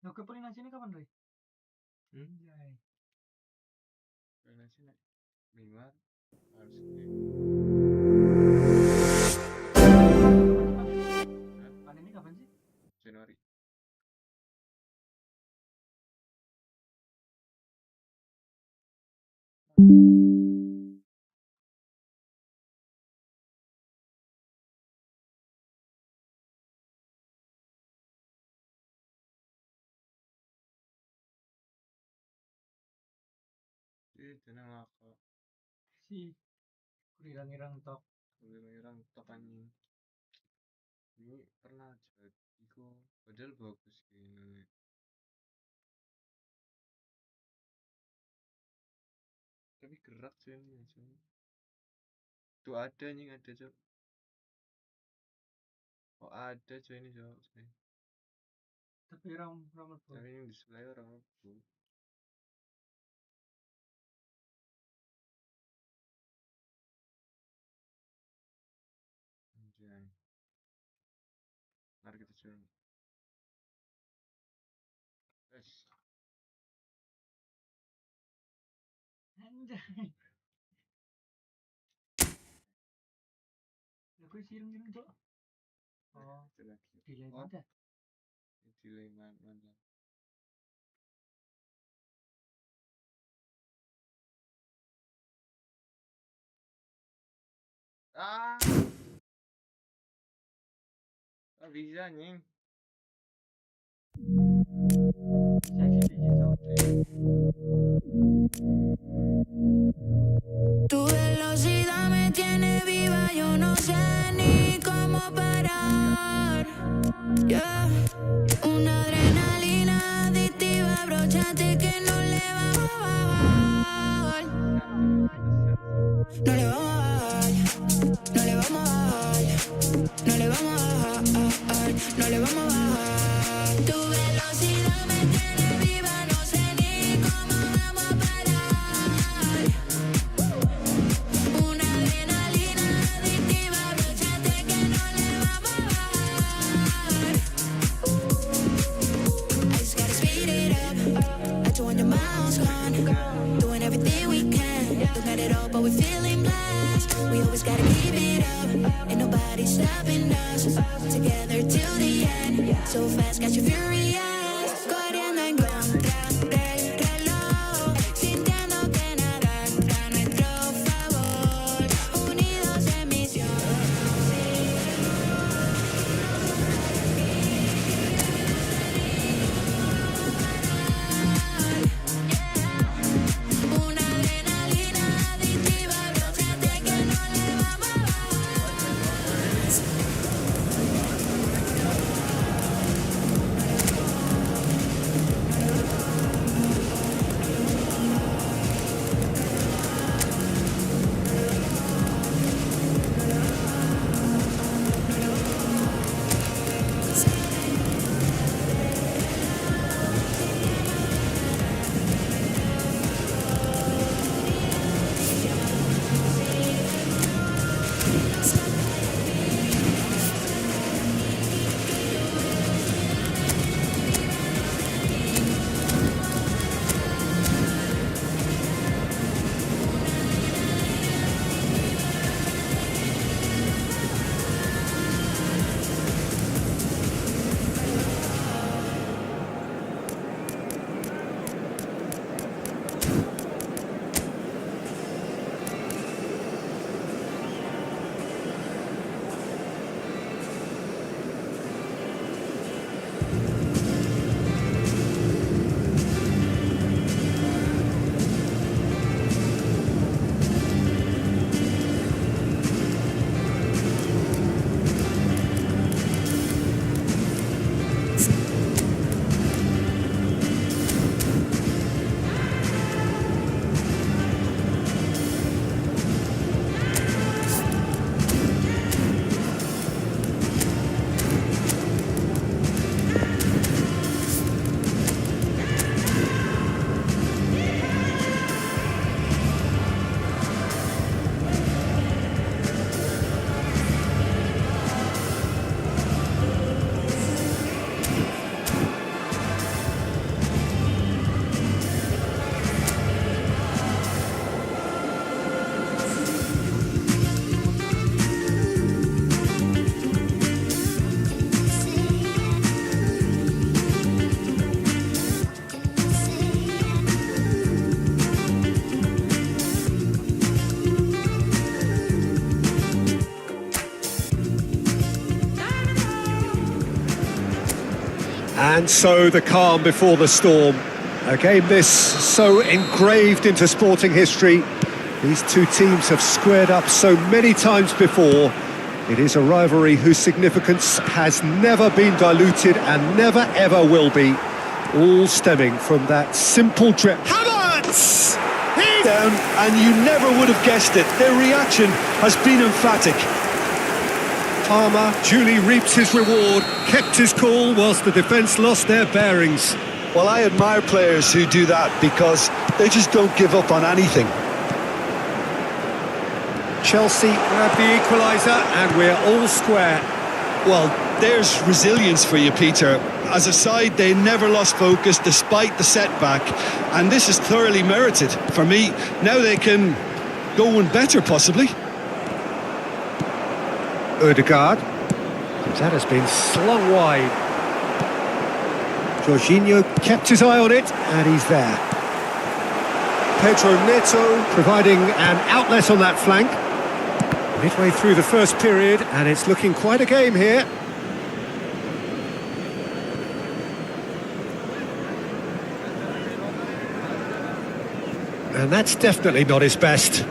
Oke, Polinasi ini kapan, Roy? Polinasi mingguan harus Panen ini kapan sih? Januari. Tenang lah kok. Si kurang-irang tok. Kurang-irang tok anjing. Ini pernah jadi iku padahal bagus gini. Tapi gerak cuy ini cuy. Tuh ada anjing ada cuy. Oh ada cuy ini cuy. Tapi ramah tuh. Tapi yang display orang aku. Anjay. Mari kita coba. Yes. Anjay. Aku siring-siring cok. Oh, itu lagi. delay Oh, mana? delay mana? Ah, bisa anjing. Seksi digital. Tu velocidad me tiene viva, yo no sé ni cómo parar. Yeah. Una adrenalina adictiva, abróchate que no le vamos a bajar. No le vamos a bajar, no le vamos a bajar, no le vamos a bajar, no le vamos a bajar. Tu velocidad me tiene viva, no sé ni cómo vamos a parar. Una adrenalina adictiva, abróchate que no le vamos a bajar. I just gotta speed it up, at 200 miles gone, doing everything we can, looking at it all but we feeling blessed. We always gotta keep it up, ain't nobody stopping us, together till the end, so fast got you furious, corriendo en contra del reloj, sintiendo que nada está a nuestro favor, unidos en misión. Una adrenalina adictiva, abróchate que no le vamos a And so the calm before the storm. A game this so engraved into sporting history. These two teams have squared up so many times before. It is a rivalry whose significance has never been diluted and never ever will be. All stemming from that simple drip. Havertz! He's down, and you never would have guessed it. Their reaction has been emphatic. Palmer duly reaps his reward, kept his cool whilst the defence lost their bearings. Well, I admire players who do that because they just don't give up on anything. Chelsea grab the equaliser and we're all square. Well, there's resilience for you, Peter. As a side, they never lost focus despite the setback, and this is thoroughly merited. For me, now they can go one better, possibly. Odegaard. That has been slung wide. Jorginho kept his eye on it, and he's there. Pedro Neto providing an outlet on that flank. Midway through the first period, and it's looking quite a game here. And that's definitely not his best.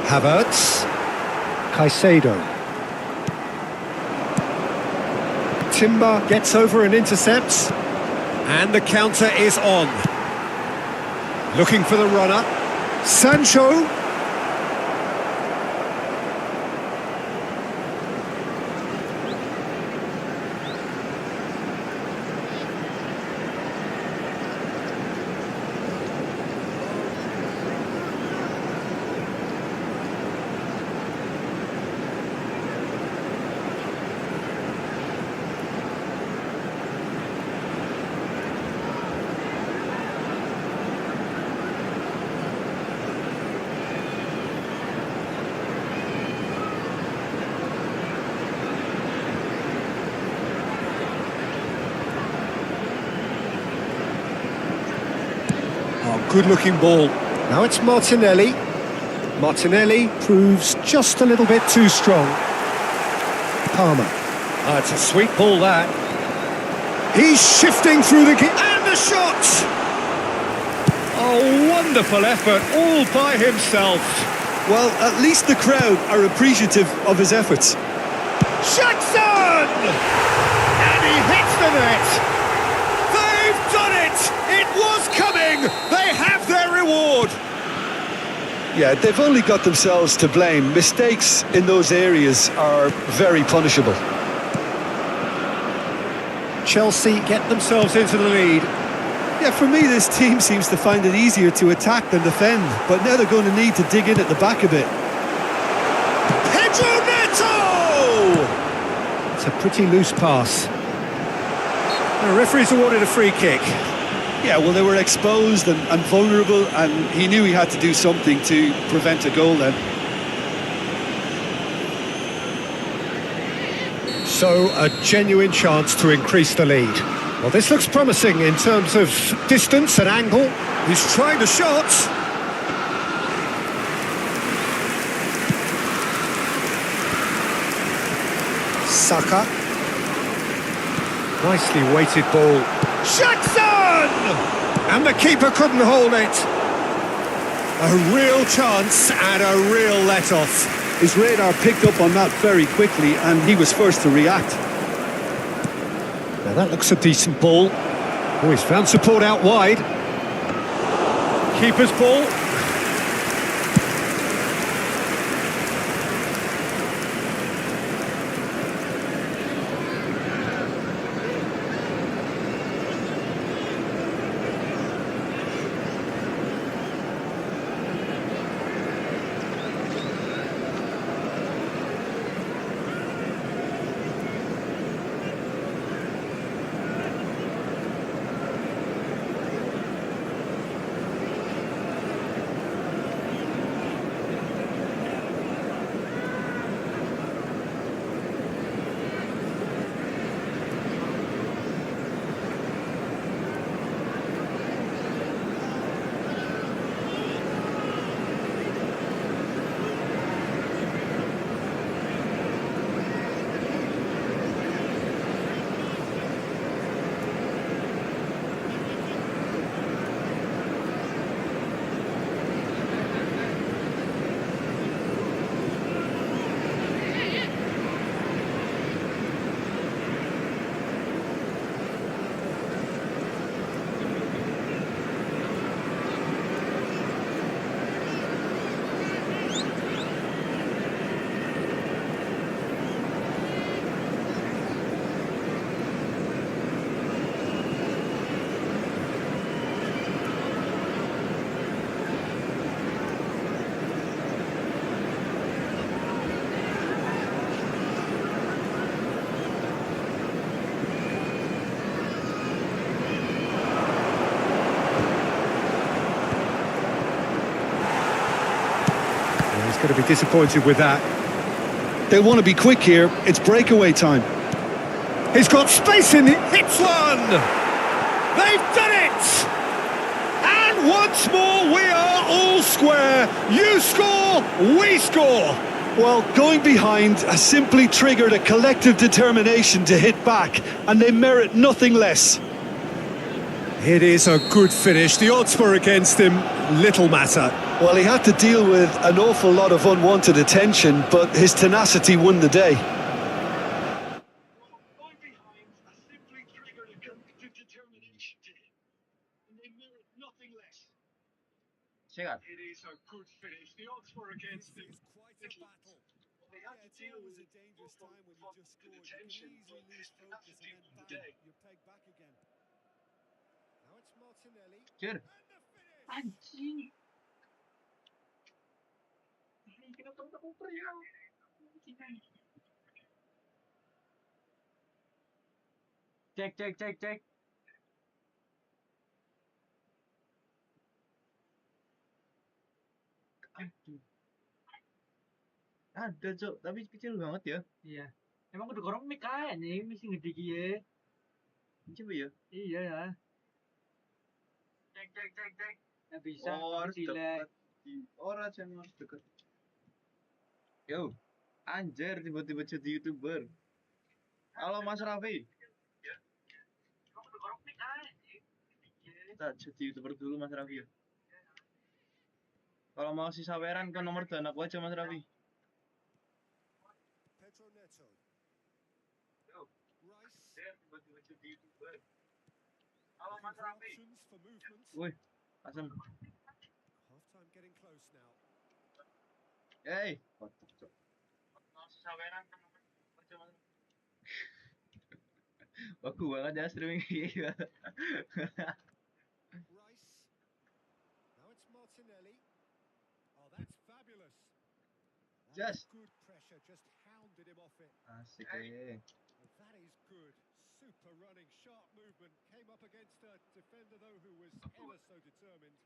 Havertz. Caicedo. Timber gets over and intercepts. And the counter is on. Looking for the runner. Sancho. Good-looking ball. Now it's Martinelli. Martinelli proves just a little bit too strong. Palmer. Oh, it's a sweet ball, that. He's shifting through the... And the shot! Oh, wonderful effort, all by himself. Well, at least the crowd are appreciative of his efforts. Jackson! And he hits the net. They've done it! It was coming! They have their reward! Yeah, they've only got themselves to blame. Mistakes in those areas are very punishable. Chelsea get themselves into the lead. Yeah, for me, this team seems to find it easier to attack than defend, but now they're going to need to dig in at the back a bit. Pedro Neto! It's a pretty loose pass. The referee's awarded a free kick. Yeah, well, they were exposed and vulnerable, and he knew he had to do something to prevent a goal then. So, a genuine chance to increase the lead. Well, this looks promising in terms of distance and angle. He's trying the shot. Saka. Nicely weighted ball. Jackson! And the keeper couldn't hold it. A real chance and a real let-off. His radar picked up on that very quickly, and he was first to react. Now that looks a decent ball. Oh, he's found support out wide. Keeper's ball. going to be disappointed with that. They want to be quick here. It's breakaway time. He's got space in it. Hits one. They've done it. And once more, we are all square. You score, we score. Well, going behind has simply triggered a collective determination to hit back, and they merit nothing less. It is a good finish. The odds were against him. Little matter. Well, he had to deal with an awful lot of unwanted attention, but his tenacity won the day. Going behind has simply triggered a collective determination to hit, and they merit nothing less. Sehat. It is a good finish. The odds were against him. Quite a battle. They had to deal with a dangerous time when you just scored. Attention, but his tenacity won the day. You're pegged back again. Now it's Martinelli. Cer. And the finish. Anjing. Kenapa tak oper ya? Cek. Aduh. Ada, Cok, tapi kecil banget ya. Iya. Emang udah korong mic aja nih, mesti gede gie. Coba ya. Iya ya. Cek. Nggak bisa, Harus delay. dekat. Orang channel harus dekat. Yo, anjir tiba-tiba jadi YouTuber. Halo Mas Raffi. Emang udah korong mic aja nih. Kita jadi YouTuber dulu Mas Raffi ya. Kalau mau si saweran ke nomor dan aku aja Mas Raffi. Pedro Neto. Yo, Rice. tiba-tiba jadi YouTuber. Halo Mas Looking for Raffi. options for movement. Woi, asem. Half-time getting close now. Hey, kotak, Cok. Mau si saweran ke nomor aja Mas Raffi. Bagus banget ya streaming gitu. Rice. Now it's Martinelli. Oh, that's fabulous. That Just. is good pressure, just hounded him off it. Asik ya. Well, that is good. Super running, sharp movement. Came up against a defender, though, who was ever so determined.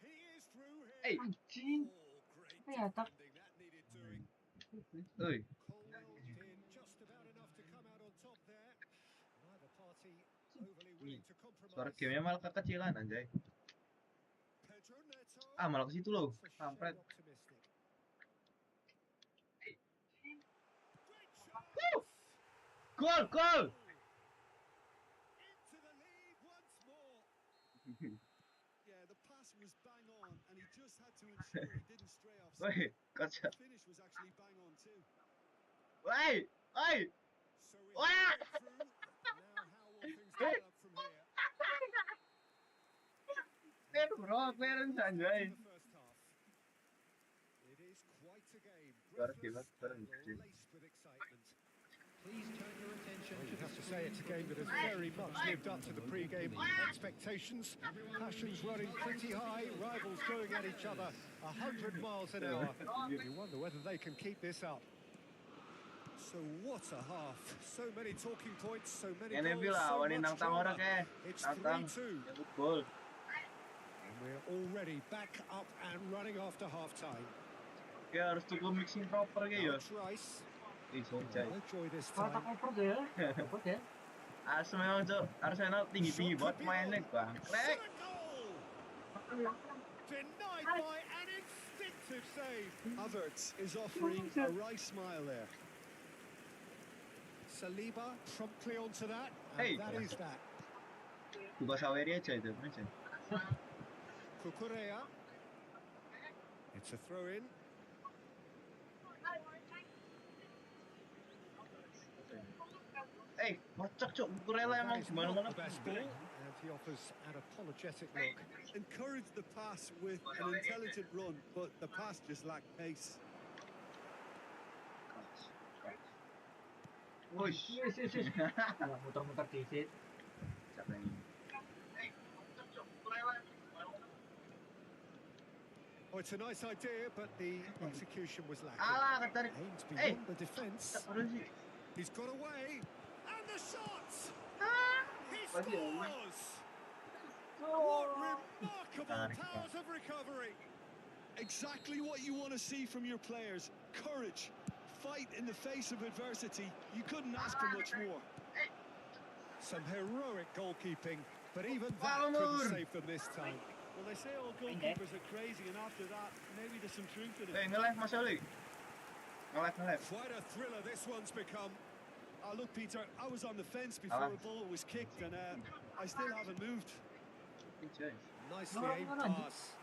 He is through here. Hey. Anjing. Oh, great Ya, tak. defending. That needed doing. Oi, Colwell did just about enough to come out on top there. Neither party overly willing to suara compromise. gamenya malah kekecilan anjay. Pedro Neto. Ah, malah ke situ loh. It's a shade Kampret. optimistic. Hey. Great chance. Gol. Into the lead once more. Yeah, the pass was bang on, and he just had to ensure he didn't stray off. Woi, kocak. The finish was actually bang on too. Woi. So we Wah! have it through. Now how will things develop from here? Bro, clearance anjay. The first half. It is quite a game. Suara Breathless kibat, and suara laced with excitement. Please turn your attention to have to say it's a game that has very much lived up to the pre-game expectations. Passions running pretty high, rivals going at each other 100 miles an hour. You wonder whether they can keep this up. So what a half. So many talking points, so many Ini goals, lah, so wani much nang tang ora drama. ke. It's Tang. 3-2. Nyebut gol. And we're already back up and running after half-time. Kayak harus cukup mixing proper kayak ya. Now it's Rice. Ih, sonjay. No joy this Kalau tak time. oper deh ya. Dapat ya. Asem memang, Cok. Arsenal tinggi-tinggi buat mainnya, Bang. Klek. Shot goal! Denied by an instinctive save. Havertz is offering a wry smile there. Saliba promptly onto that, and Hey. that is that. Buka saweri aja itu, aja. Cucurella. It's a throw-in. Kocak, Cok. Kurela emang That is gimana-mana. not the best ball, and he offers an apologetic look. Encouraged the pass with an intelligent run, but the pass just lacked pace. Wush. Yes. Nah, muter-muter dikit. Capek nih. Oh, it's a nice idea, but the execution was lacking. Alah, ketarik. Aims Hey. beyond the defence. Apa sih? He's got away, and the shot! He Pagi ya, scores! What remarkable Tarik, powers of recovery! Exactly what you want to see from your players. Courage. Fight in the face of adversity. You couldn't ask for much more. Some heroic goalkeeping, but even that Vamos! couldn't save them this time. Well, they say all goalkeepers are crazy, and after that, maybe there's some truth in it. Nge-live Mas Oli. Nge-live. Quite a thriller this one's become. Look, Peter, I was on the fence before the ball was kicked, and I still haven't moved. Nicely No, aimed no, no. pass.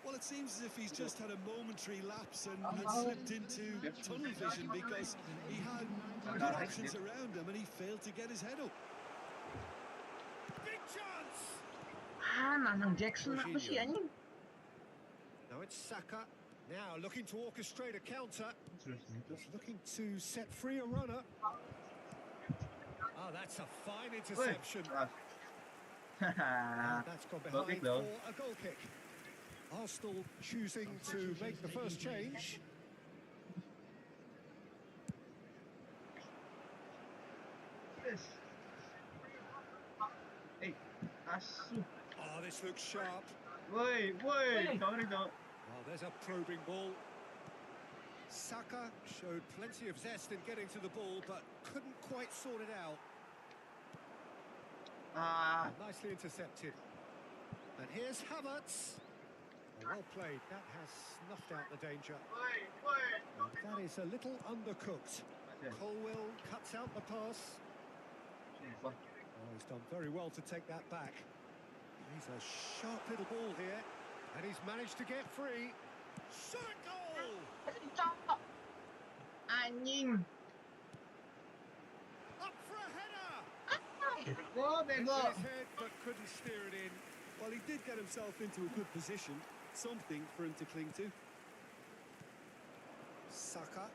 Well, it seems as if he's just had a momentary lapse and had slipped into tunnel vision because he had good options around him and he failed to get his head up. Big chance! Nanang Jackson apa sih anjing? Now it's Saka. Now looking to orchestrate a counter. Just looking to set free a runner. Oh, that's a fine interception. And that's gone behind for a goal kick. Arsenal choosing to make the first change. Hey, asu. Oh, this looks sharp. Woi, sorry dong. Oh, there's a probing ball. Saka showed plenty of zest in getting to the ball, but couldn't quite sort it out. Nicely intercepted. And here's Havertz. Oh, well played. That has snuffed out the danger. And that is a little undercooked. Colwell cuts out the pass. Oh, he's done very well to take that back. He's a sharp little ball here. And he's managed to get free. Shot goal! Anjing. Up for a header! Oh, Into bego. his head, but couldn't steer it in. Well, he did get himself into a good position, something for him to cling to. Saka.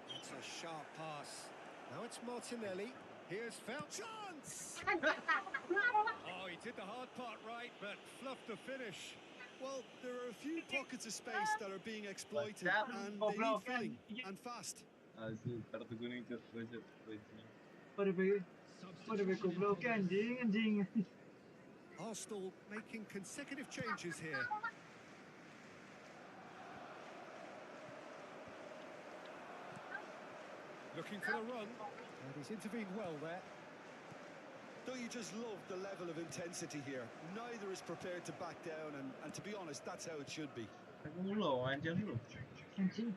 That's a sharp pass. Now it's Martinelli. Here's foul chance! Oh, he did the hard part right, but fluffed the finish. Well, there are a few pockets of space that are being exploited, Siap, and they need goblok filling, kan. and fast. Asu, kartu kuning tuh, budget. Pada be goblok anjing. Arsenal making consecutive changes here. Looking for the run. And he's intervened well there. Don't you just love the level of intensity here? Neither is prepared to back down, and to be honest, that's how it should be. Aku mulu, anjing lu. Anjing.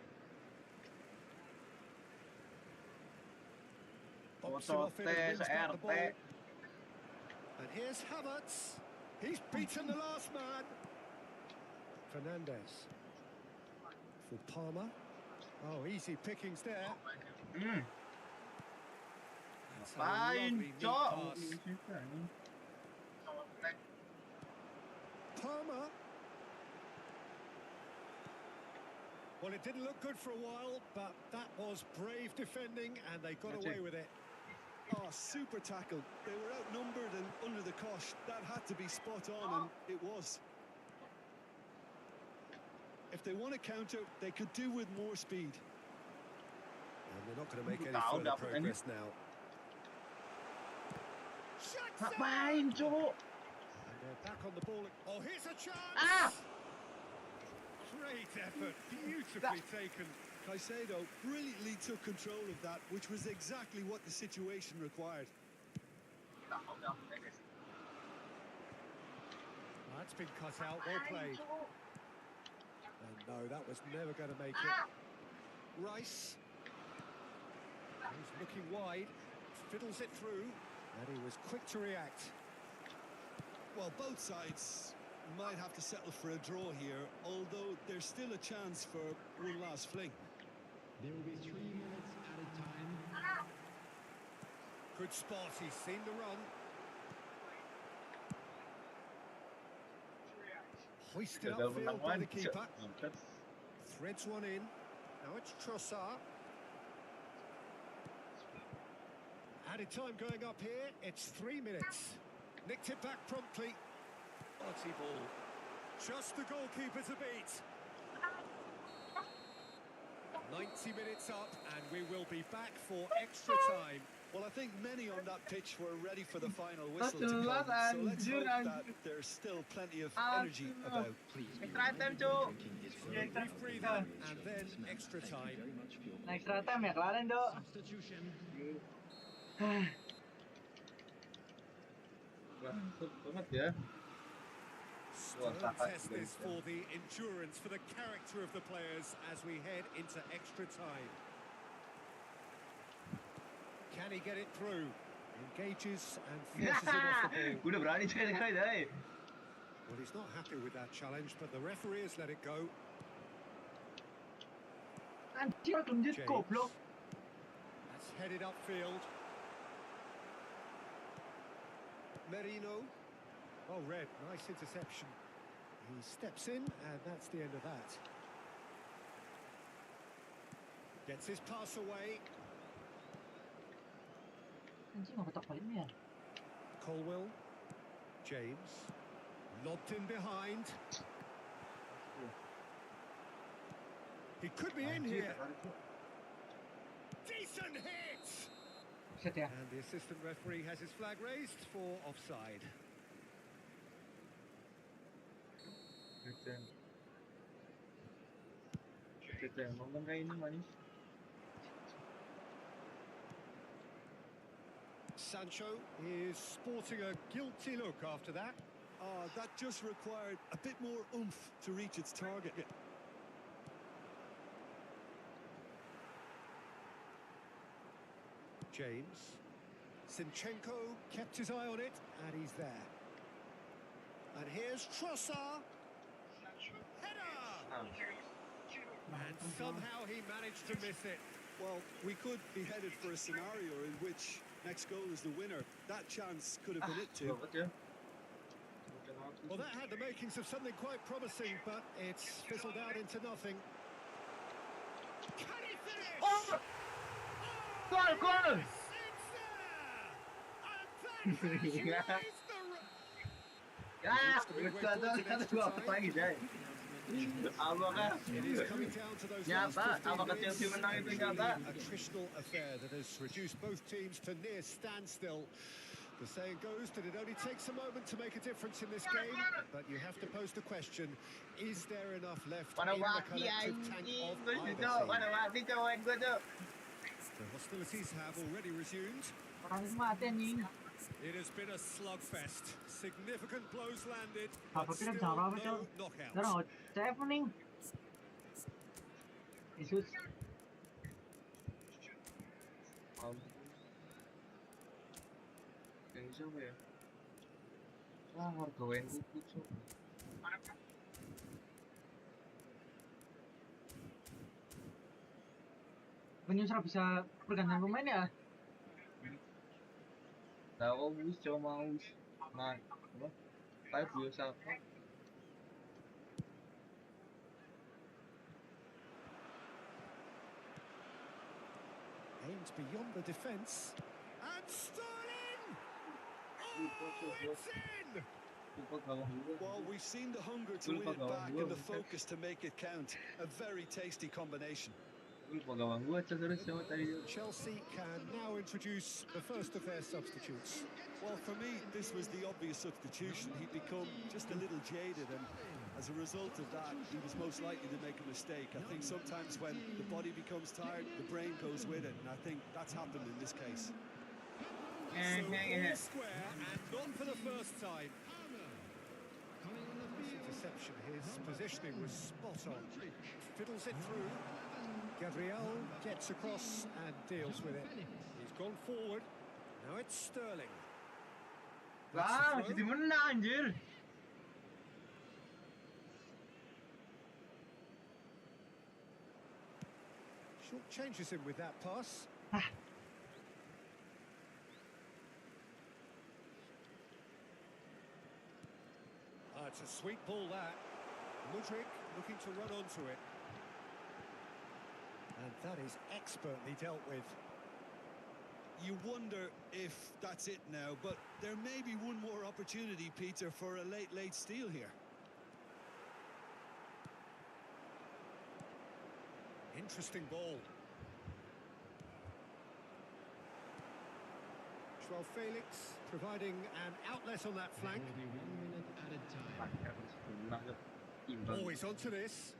Bumps him off it as wins back the ball. RT. And here's Havertz. He's beaten the last man. Fernandez. For Palmer. Oh, easy pickings there. That's a lovely Fine, neat Cok. pass. Palmer. Well, it didn't look good for a while, but that was brave defending, and they got away with it. Oh, super tackle. They were outnumbered and under the cosh. That had to be spot on, and it was. If they want to counter, they could do with more speed. And they're not going to make any Tahu further dapat progress now. Ngapain, Cok? And they're back on the ball. Oh, here's a chance! Ah! Great effort, beautifully taken. Caicedo brilliantly took control of that, which was exactly what the situation required. That's been cut out, well played. And no, that was never going to make it. Rice. He's looking wide, fiddles it through, and he was quick to react. Well, both sides might have to settle for a draw here, although there's still a chance for one last fling. There will be 3 minutes at a time. Good spot, he's seen the run. Hoisted Gagal upfield menang by the wancak. keeper. Mampet. Threads one in. Now it's Trossard. Added time going up here. It's 3 minutes. Nicked it back promptly. Quality ball. Just the goalkeeper to beat. 90 minutes up, and we will be back for extra time. Well, I think many on that pitch were ready for the final whistle to come, so let's hope that there's still plenty of energy about. Extra time, Cuk. Brief breather, and then extra time. Extra time ya kalian, Dok. Bangsat banget ya. Stern test this for the endurance, for the character of the players as we head into extra time. Can he get it through? Engages and forces it off the ball. Gue udah berani sekali-sekali deh. Well, he's not happy with that challenge, but the referee has let it go. Anjir, gelunjut James. goblok. That's headed upfield. Merino. Oh, Red, nice interception. He steps in, and that's the end of that. Gets his pass away. Anjing nggak ketok balik ya. Colwell. James. Lobbed in behind. He could be in here. Decent hit! Set ya. And the assistant referee has his flag raised for offside. Ngomong kayak ini manis. Sancho is sporting a guilty look after that. That just required a bit more oomph to reach its target. James. Zinchenko kept his eye on it, and he's there. And here's Trossard. Header! And somehow he managed to miss it. Well, we could be headed for a scenario in which next goal is the winner. That chance could have been it too. Well, that had the makings of something quite promising, but it's fizzled out into nothing. Can he finish? Oh! Gol, gol! It's there! And that has raised the... Ya, satu apa lagi, Jay? Apa kan? It is coming down to those Nyata, last 15 apakah minutes. Chelsea menang itu Really nyata? an attritional affair that has reduced both teams to near standstill. The saying goes that it only takes a moment to make a difference in this game, but you have to pose the question, is there enough left in the collective tank of either team? Mana mati kawan gue tuh. The hostilities have already resumed. Orang mati anjing. It has been a slugfest. Significant blows landed, Apa but kita still bisa apa-apa, no Cok? knockout. Sekarang saya pening. Yesus. Yang siapa ya? Wah, harga WNU kucuk. Penyusra bisa pergantian pemain ya? Tahu bus cuma mau nah, apa? Tahu biasa apa? Aims beyond the defence. And Sterling! Oh, it's in! Lupa gawang gue. Well, we've seen the hunger to win it back and the focus to make it count. A very tasty combination. Lupa gawang gue terus sama tadi. Chelsea can now introduce the first of their substitutes. Well, for me, this was the obvious substitution. He'd become just a little jaded, and as a result of that, he was most likely to make a mistake. I think sometimes when the body becomes tired, the brain goes with it, and I think that's happened in this case. So all square, and not for the first time. This interception, his positioning was spot on. Fiddles it through. Gabriel gets across and deals with it. He's gone forward. Now it's Sterling. Wah, jadi menang anjir. Short changes him with that pass. It's a sweet ball, that. Mudryk looking to run onto it. And that is expertly dealt with. You wonder if that's it now, but there may be one more opportunity, Peter, for a late steal here. Interesting ball. Joao Felix providing an outlet on that flank. There will be 1 minute at a time. Always onto this.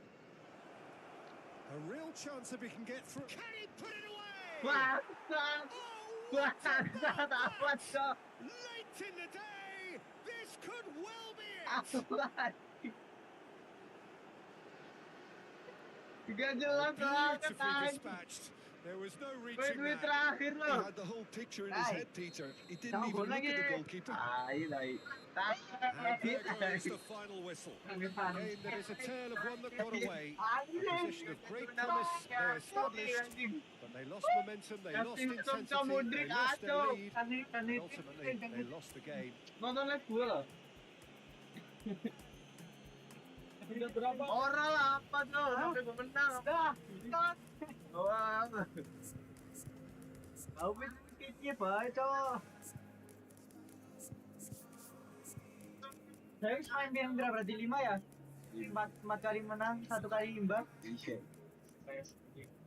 A real chance if he can get through. Can he put it away? Bangsat. Oh, what Bangsat about amat that? kok. Late in the day, this could well be it. Amat. Gak jelas banget Beautifully anjing. dispatched. There was no Menit reaching that. terakhir He loh. had the whole picture in his Hey. head, Peter. He didn't Jangan even gol look at the lagi. goalkeeper. Tai. And there goes the final whistle. A game that is a tale of one that got away. A position of great promise they established, but they lost momentum, they lost intensity, they lost their lead, and ultimately they lost the game. Nonton live gue loh. Orang lah apa tuh sampai gue menang. Doang. Tahu pikirnya baca. Saya main yang berapa? Berarti 5 ya? 4 kali menang, 1 kali imbang. Iya.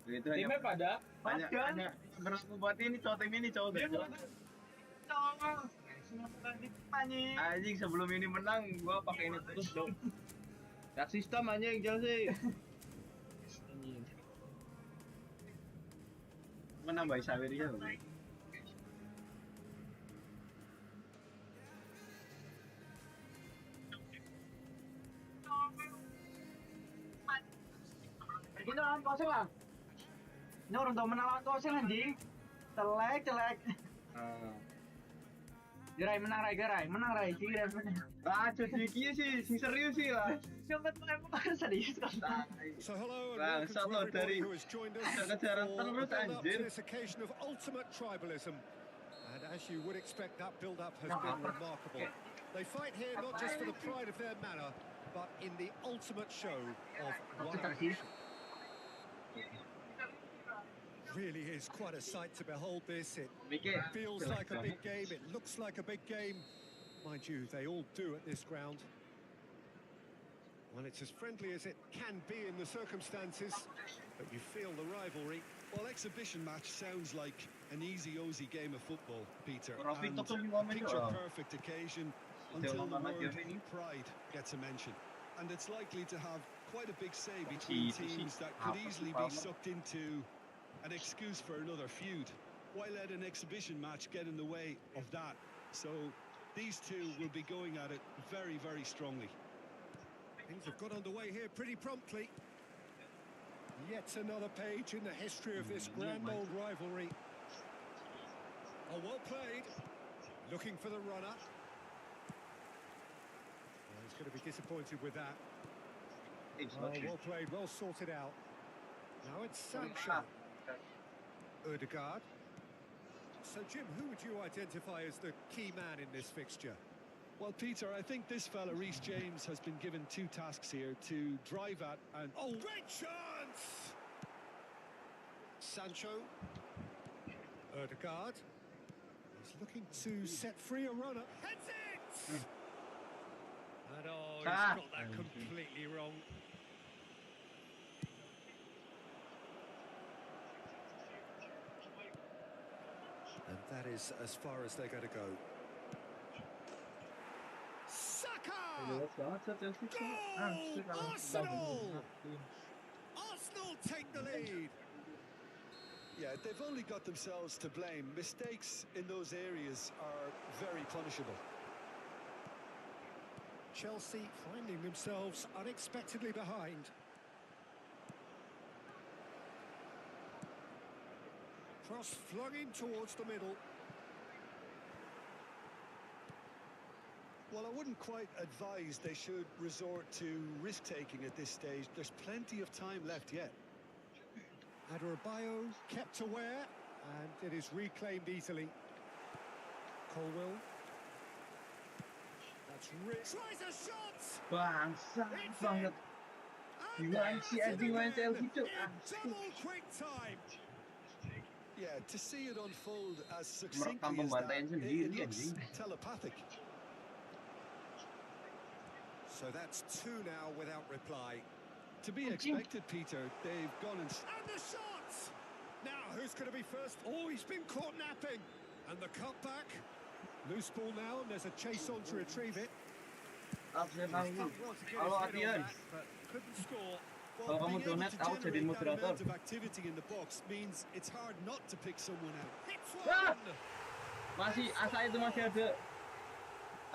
Itu Timnya pada? hanya berlaku buat ini cowok tim ini cowok anjing sebelum ini menang gua pakai ini terus dong. Dak sistem anjing Chelsea. Menambah Saweria loh. Kita lawan kosong lah. Ini orang tua menang lawan kosong anjing. Telek. Gerai menang Rai. Sih Gerai menang. Ah, cuci sih, sing serius sih lah. Coba tuh emang serius kan. So hello and welcome Bangsat to lo everybody dari who has joined us kejaran for a terus build-up to anjir. this occasion of ultimate tribalism. And as you would expect, that build-up has been remarkable. They fight here not just for the pride of their manor, but in the ultimate show of one action. Really is quite a sight to behold this. It feels like a big game, it looks like a big game. Mind you, they all do at this ground. Well, it's as friendly as it can be in the circumstances, but you feel the rivalry. Well, exhibition match sounds like an easy-ozy game of football, Peter. Rafi And Tokyo a juga main juga. picture-perfect occasion until the word pride gets a mention. And it's likely to have quite a big say between teams that could easily be sucked into an excuse for another feud. Why let an exhibition match get in the way of that? So these two will be going at it very, very strongly. Things have got underway here pretty promptly. Yet another page in the history of this grand old rivalry. Oh, well played. Looking for the runner. Well, he's going to be disappointed with that. Oh, well played, well sorted out. Now it's Sancho. Ødegaard. So, Jim, who would you identify as the key man in this fixture? Well, Peter, I think this fella, Reece James, has been given two tasks here to drive at and... Oh, great chance! Sancho. Ødegaard. He's looking to set free a runner. Heads it! And oh, he's got that completely wrong. And that is as far as they're going to go. Saka! Goal! Arsenal! Arsenal take the lead. Yeah, they've only got themselves to blame. Mistakes in those areas are very punishable. Chelsea finding themselves unexpectedly behind. Cross flung in towards the middle. Well, I wouldn't quite advise they should resort to risk-taking at this stage. There's plenty of time left yet. Adebayo kept aware, and it is reclaimed easily. Colwell. That's tries a shot! Bangsat banget. Gimana sih anjing main Chelsea tuh? Double quick time. Yeah, to see it unfold as Merekam succinctly as that, pembantaian it sendiri looks anjing. telepathic. So that's two now without reply. To be expected, Peter. They've gone and... And the shots! Now, who's going to be first? Oh, he's been caught napping. And the cutback. Loose ball now, and there's a chase on to retrieve it. Absen His aku. thought was to get Halo his head on Adian. that, but couldn't score. Well, Kalau kamu being able donat, to aku jadi generate that moderator. amount of activity in the box means it's hard not to pick someone out. Hits Ah! one! Masih asa itu masih ada.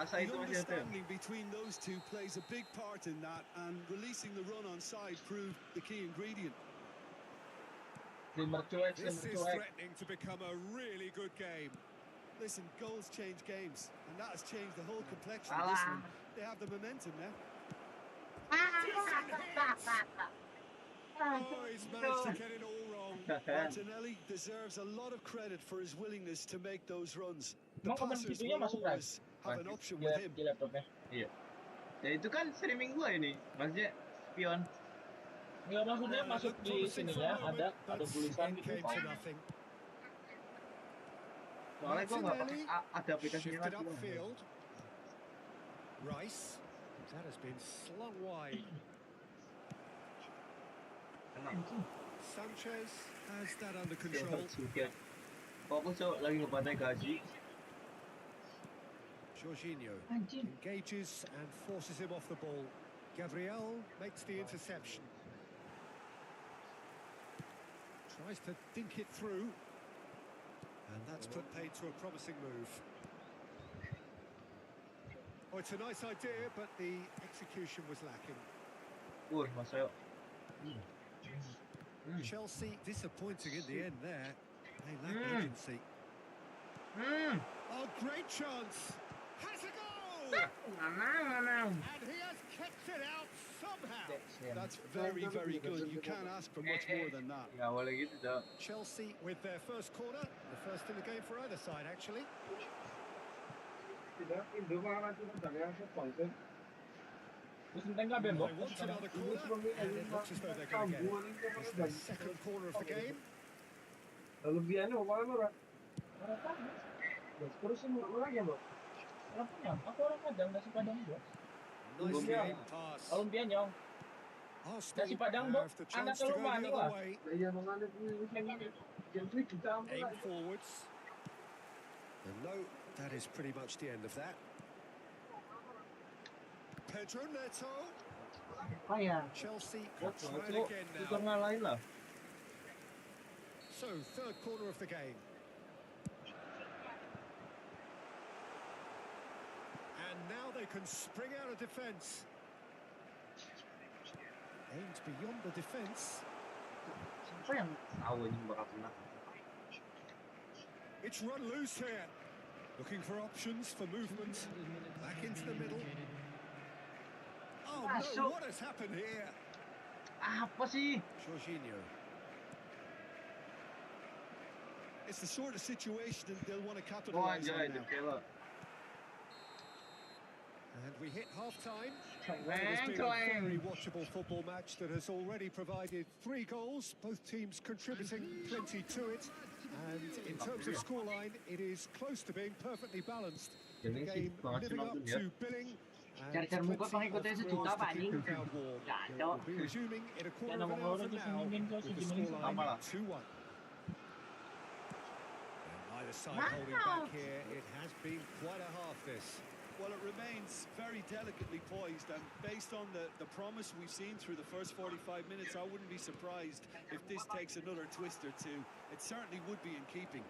Asa The itu masih ada. understanding between those two plays a big part in that, and releasing the run on side proved the key ingredient. This is threatening to become a really good game. Listen, goals change games, and that has changed the whole complexion Alah. of this one. They have the momentum now. Oh, he's managed to get it all wrong. Martinelli deserves a lot of credit for his willingness to make those runs. The Emang komen passers videonya will masuk, always have an option with him. di laptopnya. Iya. Ya itu kan streaming gua ini. Maksudnya spion. Enggak, maksudnya Well, it masuk looked di promising for a sininya moment, ada but tulisan it gitu. came to nothing. Soalnya gua nggak pakai Martinelli ada aplikasinya shifted lagi. upfield. Rice. That has been slung wide. Sanchez has that under control. Fokus cok lagi ngebantai gaji. Jorginho engages and forces him off the ball. Gabriel makes the interception. Tries to dink it through. And that's put paid to a promising move. Oh, it's a nice idea, but the execution was lacking. Masuk. Chelsea disappointing in the end there. They lack agency. Oh, great chance. Has a goal! And he has kicked it out somehow. That's very, very good. You can't ask for much more than that. Ya boleh gitu dah. Chelsea with their first corner. The first in the game for either side, actually. Terus enteng nggak Ben? They want another corner, and it looks as though they're going to get it. It's the second corner of the game. Lebihannya pokoknya lu terusin lagi ya, Bro. Orang Padang, aku orang Padang, nasi Padang juga. Nice game pass. Kalau Lumpian nyong. Arsenal Nasi Padang, Bro. have the Anak chance to go rumah the nih, other Wak. way. Aim forwards. And no, that is pretty much the end of that. Pedro Neto. Oh ya. Chelsea could try it Cok, again itu now. lain lah. So, third corner of the game. And now they can spring out of defence. Aimed beyond the defence. Siapa yang Tahu ini bakal kena. It's run loose here. Looking for options for movement. Back into the middle. Oh no, what has happened here? Apa sih? Jorginho. It's the sort of situation that they'll want to Oh capitalise anjay, on now. Depela. And we hit half-time. Well, it's been a very watchable football match that has already provided 3 goals, both teams contributing plenty to it. And in terms of scoreline, it is close to being perfectly balanced. The game living up to billing. And Cari-cari muka plenty of pengikutnya thrills sejuta, to Pak, keep anjing. the crowd warm. Gacor. We'll be resuming in a quarter of an nomor hour urut from di now sini, Min, kau with the si Jimin scoreline sama lah. 2-1. And either side holding back here. It has been quite a half, this. Well, it remains very delicately poised, and based on the promise we've seen through the first 45 minutes, I wouldn't be surprised if this takes another twist or two. It certainly would be in keeping.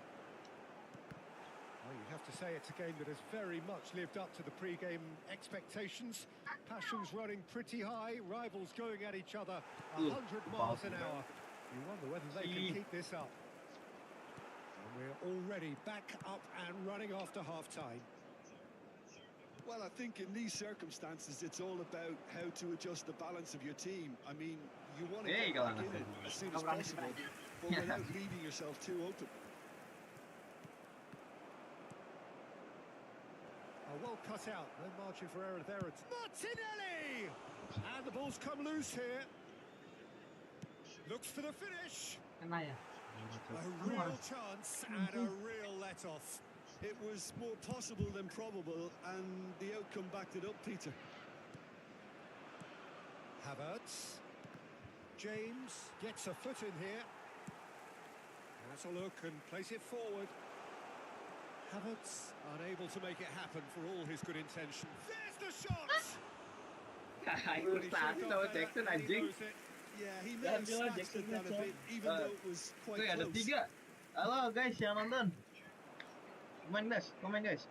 Well, you have to say it's a game that has very much lived up to the pre-game expectations. Passions running pretty high, rivals going at each other 100 miles an hour. You wonder whether they can keep this up. And we're already back up and running after half-time. Well, I think in these circumstances, it's all about how to adjust the balance of your team. I mean, you want to get back in it as soon as possible, but without leaving yourself too open. Well cut out, no margin for error there. It's Martinelli! And the ball's come loose here. Looks for the finish. Kena ya. A real chance and a real let-off. It was more possible than probable, and the outcome backed it up, Peter. Havertz. James gets a foot in here. Has a look and place it forward. Havertz unable to make it happen for all his good intentions. There's the shot! Frustasi sama Jackson anjing. Yeah, he may have snatched at that a bit, even though it was quite Tuh ada close. 3. Halo guys yang nonton. Komen guys.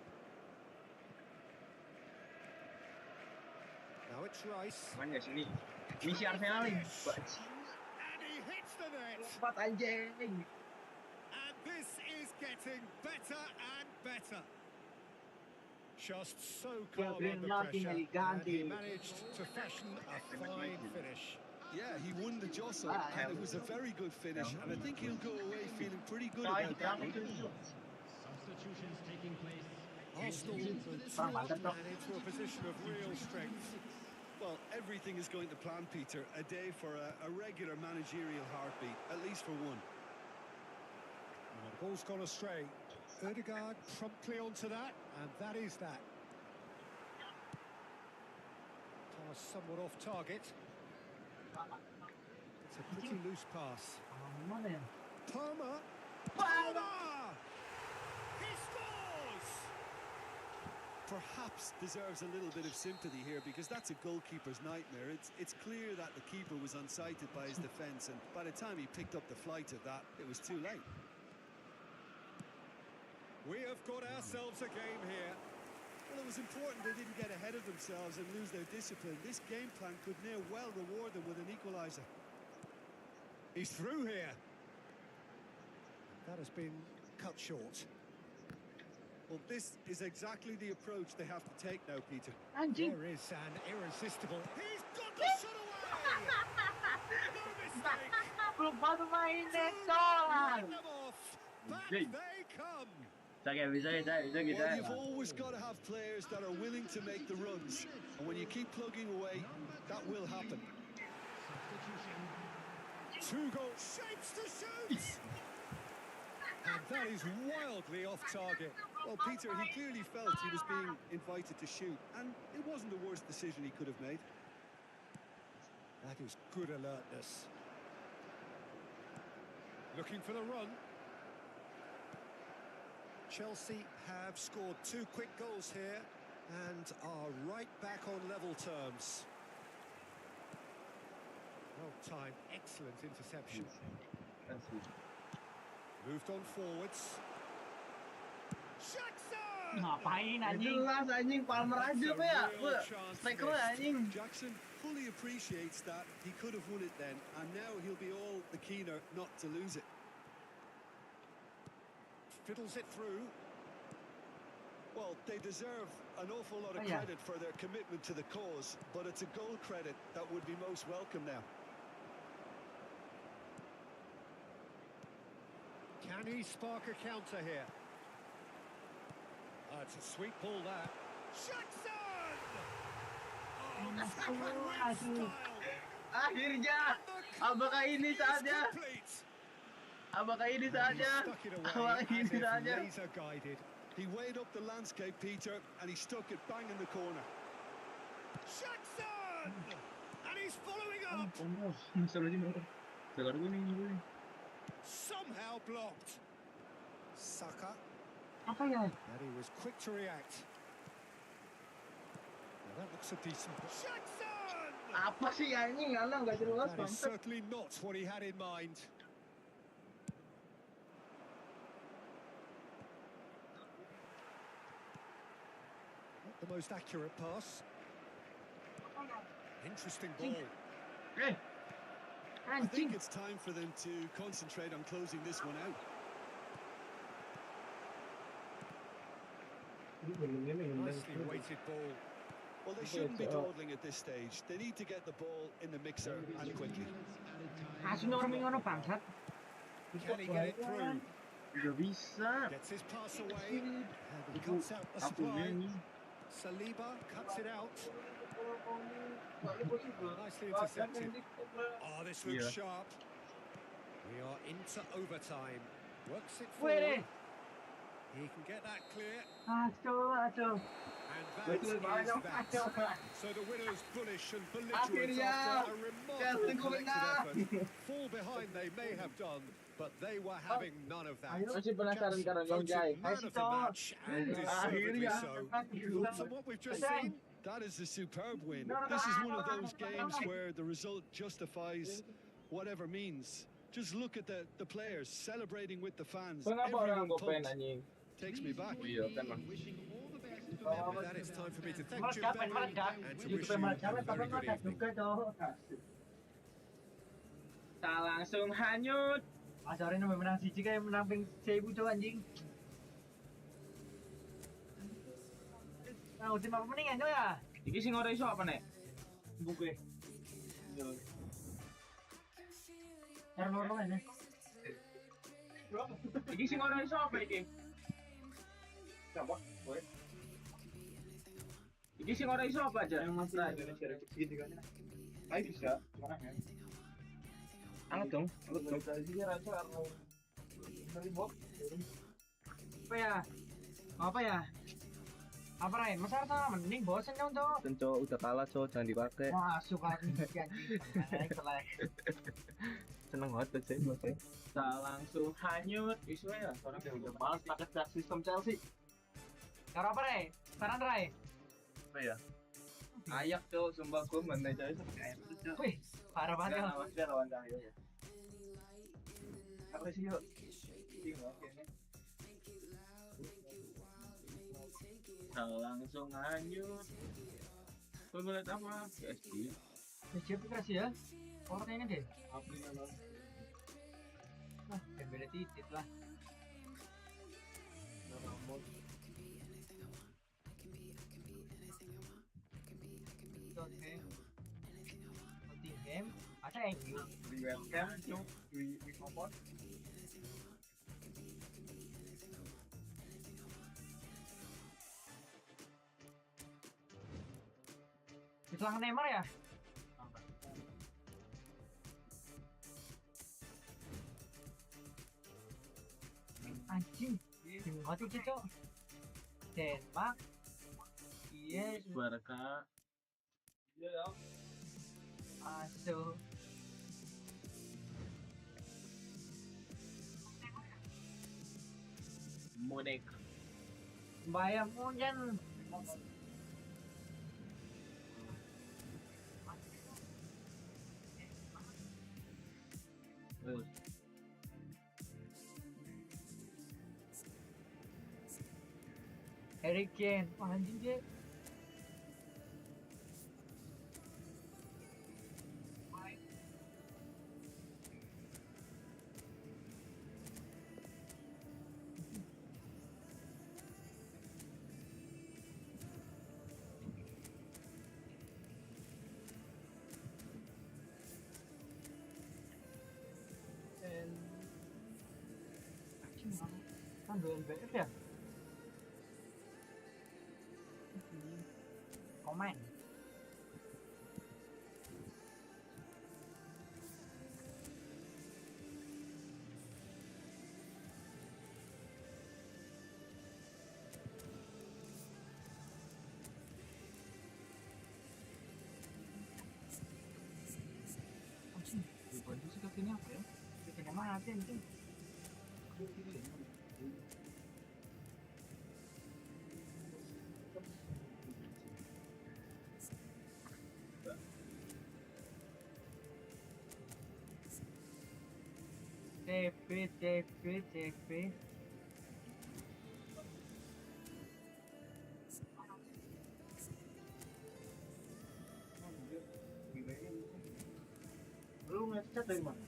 Now it's Rice. Komen guys ini. Misi Arsenal nih. And he hits the net. Empat anjing. And this is getting better and better. Just so calm under pressure, and he managed to fashion a fine finish. Yeah, he won the jostle, and it was a very good finish, and I think he'll go away feeling pretty good about that one. Substitutions taking place. Arsenal and into a position of real strength. Well, everything is going to plan, Peter. A day for a regular managerial heartbeat, at least for one. And the ball's gone astray. Ødegaard promptly onto that, and that is that. Pass somewhat off target. It's a pretty loose pass. Palmer! Palmer! He scores! Perhaps deserves a little bit of sympathy here, because that's a goalkeeper's nightmare. It's clear that the keeper was unsighted by his defence, and by the time he picked up the flight of that, it was too late. We have got ourselves a game here. Well, it was important they didn't get ahead of themselves and lose their discipline. This game plan could near well reward them with an equaliser. He's through here. That has been cut short. Well, this is exactly the approach they have to take now, Peter. Anjing. There is an irresistible... He's got the shot away! No mistake! Belum baru main Nesolan. Them off. Back they come. Bisa Well, kita. you've always got to have players that are willing to make the runs, and when you keep plugging away, that will happen. Two goals. Shapes to shoot! And that is wildly off target. Well, Peter, he clearly felt he was being invited to shoot, and it wasn't the worst decision he could have made. That is good alertness. Looking for the run. Chelsea have scored 2 quick goals here and are right back on level terms. Well timed, excellent interception. Moved on forwards. Jackson! Ngapain Nggak anjing? jelas anjing, Palmer aja apa ya? Striker anjing. Jackson fully appreciates that he could have won it then, and now he'll be all the keener not to lose it. Fiddles it through. Well, they deserve an awful lot of Oh, yeah. credit for their commitment to the cause, but it's a goal credit that would be most welcome now. Can he spark a counter here? It's a sweet ball that. Jackson! Oh, Aduh. Akhirnya, apakah ini saatnya? complete. Apakah ini And he saatnya? stuck it Apakah away ini as if saatnya? laser guided. He weighed up the landscape, Peter, and he stuck it bang in the corner. Jackson! And he's following up. Jalan kuning. Somehow blocked. Saka. Apa ya? And he was quick to react. Now that looks a decent... Jackson! Apa sih anjing? Alah nggak jelas That is banget. certainly not what he had in mind. Not the most accurate pass. Interesting ball. Eh, I think Anjing. it's time for them to concentrate on closing this one out. Nicely weighted ball. Well, they shouldn't be dawdling at this stage. They need to get the ball in the mixer and quickly. Kasih norming ngono bangsat. Can he get it through? nggak bisa. Gets his pass away. And he cuts out the Aku supply. ini. Saliba cuts it out. Nicely intercepted. Oh, this looks Yeah. sharp. We are into overtime. Works it Wait. forward. He can get that clear. Aduh. And that is that. So the winners bullish and belligerent Akhirnya, after a remarkable Gaskeun collective effort. Fall behind they may have done, but they were having none of that. Masih penasaran karena Yong Jai. Voted man of the match, and deservedly Akhirnya. so. Thoughts on what we've just seen? That is a superb win. This is one of those games where the result justifies whatever means. Just look at the players celebrating with the fans. Everyone pumped. Takes me back. Iya kan mah. Wishing all the best to them. With that, it's time for me to thank you, Becky, and to wish you a very good evening. Tak langsung hanyut. Asalnya nomor menang siji kayak menang ping 1000 cok anjing. Nah, ultima permendingan cok ya. Iki sing ora iso apa nek? Buku. Cara loro ini. Iki sing ora iso apa iki? Coba, boleh. Iki sing ora iso apa aja? Yang masih Indonesia rezeki segitiga. Ayo bisa, mana ya? Alat dong. Tadi dia rasa karena dari bok. Apa ya? Apa ya? Apa Rai? Masa Arsenal mending bosan dong tuh. Tenco udah kalah so jangan dipakai. Wah, suka anjing. Selek. Seneng banget aja pakai. Tak langsung hanyut. Isu ya, orang yang udah malas pakai sistem Chelsea. Karo apa Rai? Saran Rai. Apa ya? Ayak tuh sumpah gue mentai Chelsea pakai ayak tuh. Wih, parah banget ya. Maksudnya lawan Cahyo ya. Apa sih yuk? Tak langsung hanyut. Kau ngeliat apa? PSG. Siapa kasih ya? Orangnya deh. Apa ini lo? Nah, beda titit lah. Rambut. Nottingham, ada yang Di webcam cuk di kompon. Diselang Neymar ya? Anjing, mati cok. Denmark. Iya, Barca. Iya. Aduh. Monek. Bayang hujan. Harry Kane, wah anjing dia. Kan 2 LBF ya? Komen. Anjing, bukan sih kakinya apa ya? Kakinya mati anjing. TP. Lu ngecat dari mana?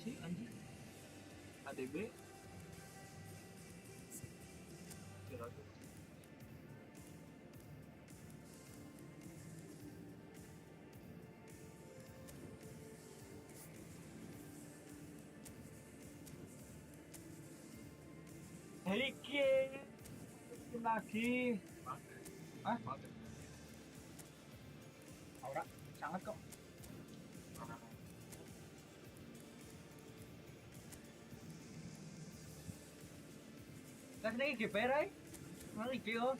Sih anjing ADB Iki lagi. Hah? Aura sangat kok. Kan ini GPR ay. Mari kyo.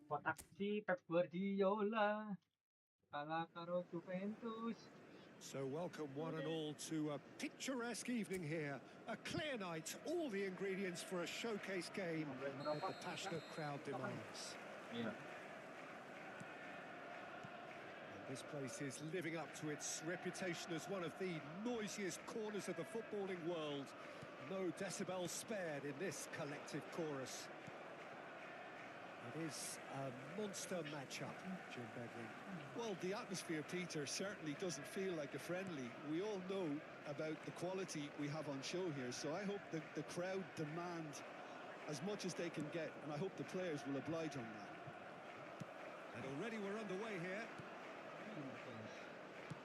Kotak si Pep Guardiola. Kalah karo Juventus. So welcome one and all to a picturesque evening here. A clear night, all the ingredients for a showcase game that the passionate crowd demands. Iya. And this place is living up to its reputation as one of the noisiest corners of the footballing world. No decibels spared in this collective chorus. It is a monster matchup, Jim Begley. Well, the atmosphere, Peter, certainly doesn't feel like a friendly. We all know about the quality we have on show here, so I hope that the crowd demand as much as they can get, and I hope the players will oblige on that. And already we're underway here.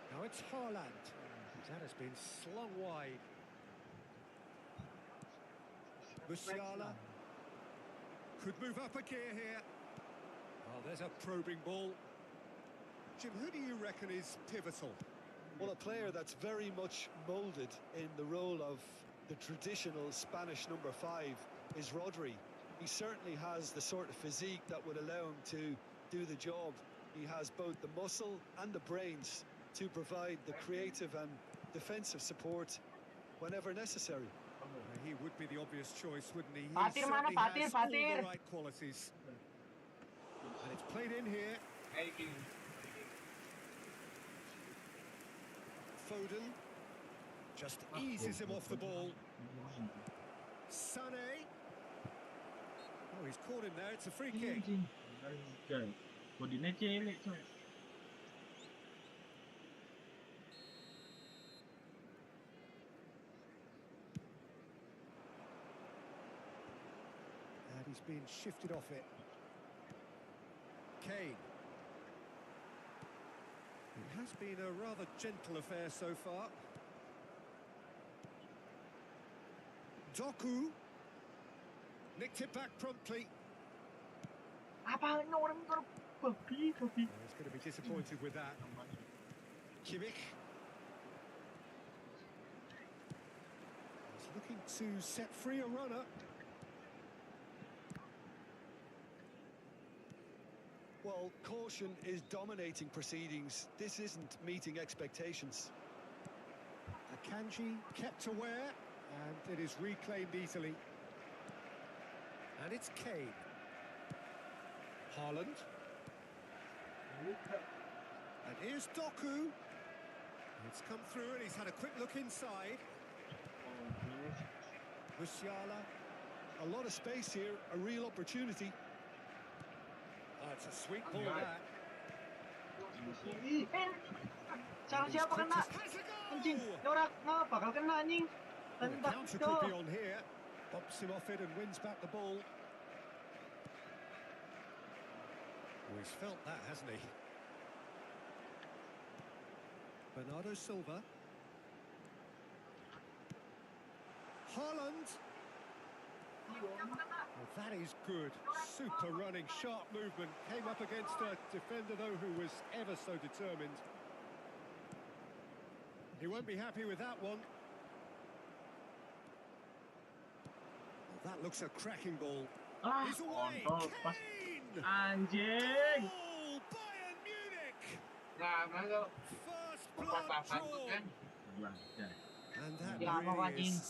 Now it's Haaland. That has been slung wide. Musiala could move up a gear here. Oh, there's a probing ball. Jim, who do you reckon is pivotal? Well, a player that's very much moulded in the role of the traditional Spanish number 5 is Rodri. He certainly has the sort of physique that would allow him to do the job. He has both the muscle and the brains to provide the creative and defensive support whenever necessary. He would be the obvious choice, wouldn't he? He Fatir mana, certainly has all Fatir? the right qualities. And it's played in here. Foden just eases him off the ball. Sané. Oh, he's caught him there. It's a free kick. Bodinya cilik coy. And he's been shifted off it. Kane. It has been a rather gentle affair so far. Doku nicked it back promptly. Apa ini orang babi. He's going to be disappointed with that. Kimmich. He's looking to set free a runner. Well, caution is dominating proceedings. This isn't meeting expectations. Akanji kept aware, and it is reclaimed easily. And it's Kane. Haaland. And here's Doku. It's come through and he's had a quick look inside. Musiala. A lot of space here, a real opportunity. Oh, it's a sweet ball that. Salah siapa kena? Has a goal! Anjing, ini orang bakal kena anjing. Well, the Tembak counter itu. could be on here. Bumps him off it and wins back the ball. Oh, he's felt that, hasn't he? Bernardo Silva. Haaland. Well, that is good. Super running, sharp movement. Came up against a defender, though, who was ever so determined. He won't be happy with that one. Well, that looks a cracking ball. He's away. Kane! Anjing. Goal! Bayern Munich! Nah, mana First blood drawn. And that really is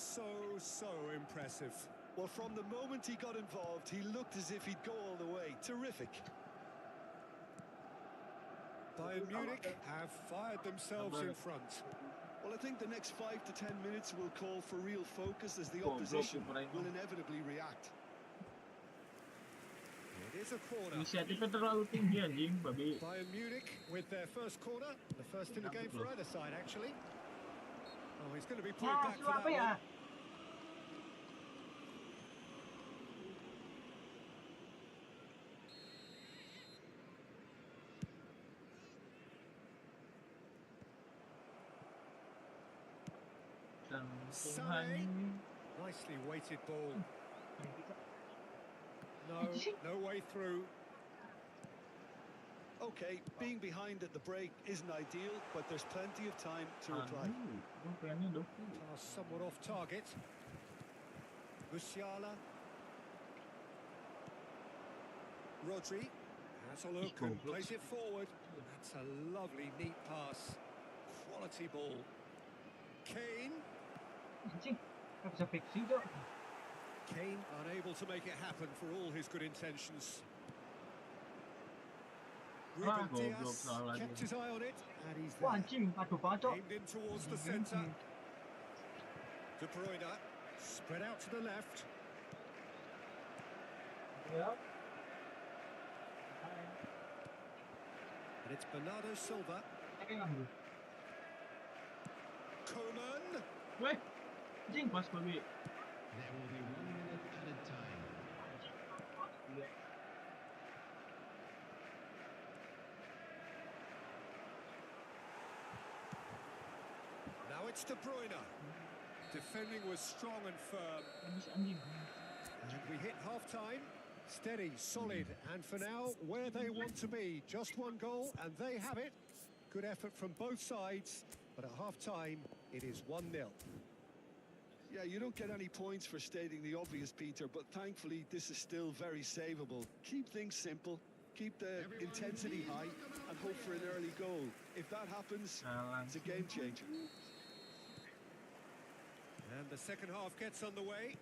so impressive. Well, from the moment he got involved, he looked as if he'd go all the way. Terrific. Bayern Munich have fired themselves in front. Well, I think the next 5 to 10 minutes will call for real focus as the opposition will inevitably react. It is a corner. Inisiatifnya terlalu tinggi anjing, babi. Bayern Munich with their first corner, the first in the game for either side actually. Oh, he's going to be put Wah, back su for apa that ya? one. Sané, nicely weighted ball. No way through. Okay, being behind at the break isn't ideal, but there's plenty of time to reply. Pass somewhat off target. Musiala. Rodri has a look and plays it forward. That's a lovely, neat pass. Quality ball. Kane. Anjing, nggak bisa fixing tuh. Kane unable to make it happen for all his good intentions. Ruben Dias kept his eye on it, and he's Wah there. anjing, aduh banget cok. Aimed in towards the centre. De Bruyne spread out to the left. Ya. And it's Bernardo Silva. Coman. Weh, anjing pas babi. There will be 1 minute at a time. Now it's De Bruyne. Defending was strong and firm. Habis anjing. And we hit half-time. Steady, solid, and for now, where they want to be. Just one goal, and they have it. Good effort from both sides, but at half-time, it is 1-0. Yeah, you don't get any points for stating the obvious, Peter, but thankfully this is still very savable. Keep things simple, keep the intensity high, and hope for an early goal. If that happens, it's a game changer. And the second half gets underway.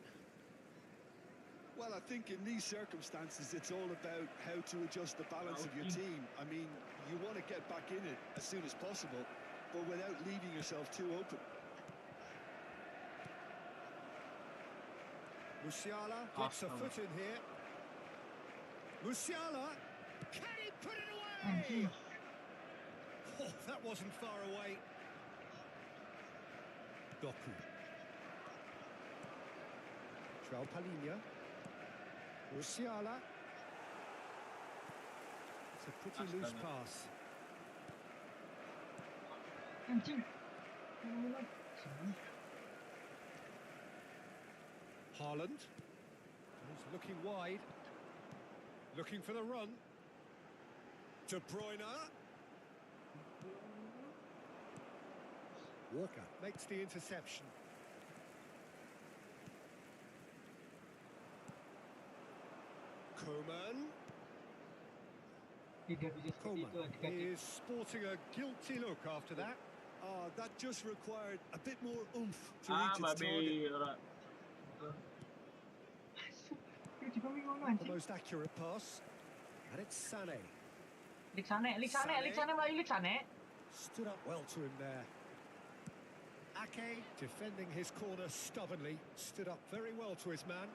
Well, I think in these circumstances, it's all about how to adjust the balance of your team. I mean, you want to get back in it as soon as possible, but without leaving yourself too open. Musiala gets a foot in here. Musiala, can he put it away? Oh, that wasn't far away. Doku. João Palhinha. Musiala. It's a pretty loose pass. Anjing. Haaland. He's looking wide. Looking for the run. De Bruyne. Walker makes the interception. Coman. Tidak bisa seperti Coman itu adik-adik. is sporting a guilty look after that. That just required a bit more oomph to Ah, reach its target. babi. Ora. Dia juga bingung The anjing. most accurate pass. And it's Sané. Lik sana Melayu lik sana. Stood up well to him there. Ake defending his corner stubbornly. Stood up very well to his man.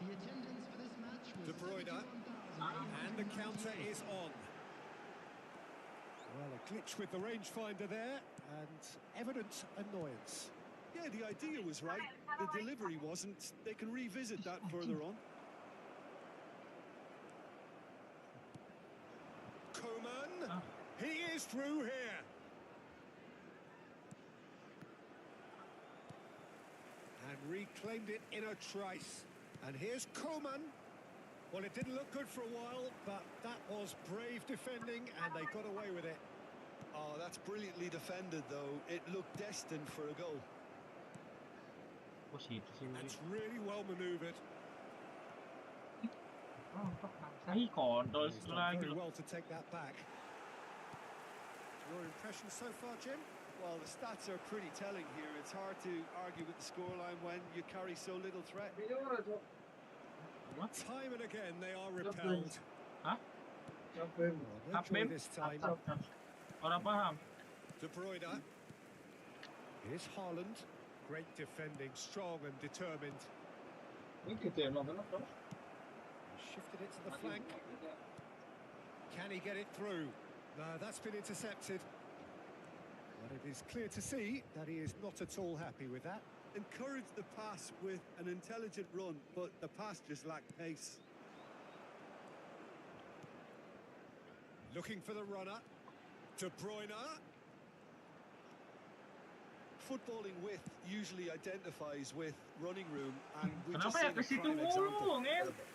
The attendance for this match was De Bruyne. 71,000. And the counter is on. Well, a glitch with the rangefinder there, and evident annoyance. Yeah, the idea was right. The delivery wasn't. They can revisit that further on. Coman, he is through here. And reclaimed it in a trice. And here's Coman. Well, it didn't look good for a while, but that was brave defending, and they got away with it. Oh, that's brilliantly defended, though. It looked destined for a goal. Positif sih. That's really well manoeuvred. Saya kontol He's done lagi very loh. well to take that back. Your impression so far, Jim? Well, the stats are pretty telling here. It's hard to argue with the scoreline when you carry so little threat. What? Time and again, they are repelled. Hah? Well, no joy Bim? this time. Orang paham. De Bruyne. Here's Haaland. Great defending, strong and determined. Shifted it to the flank. Can he get it through? No, that's been intercepted. But it is clear to see that he is not at all happy with that. Encouraged the pass with an intelligent run, but the pass just lacked pace. Looking for the runner. De Bruyne. Footballing width usually identifies with running room, and we Kenapa just ya seen ke a situ prime mulu, example. Ngel?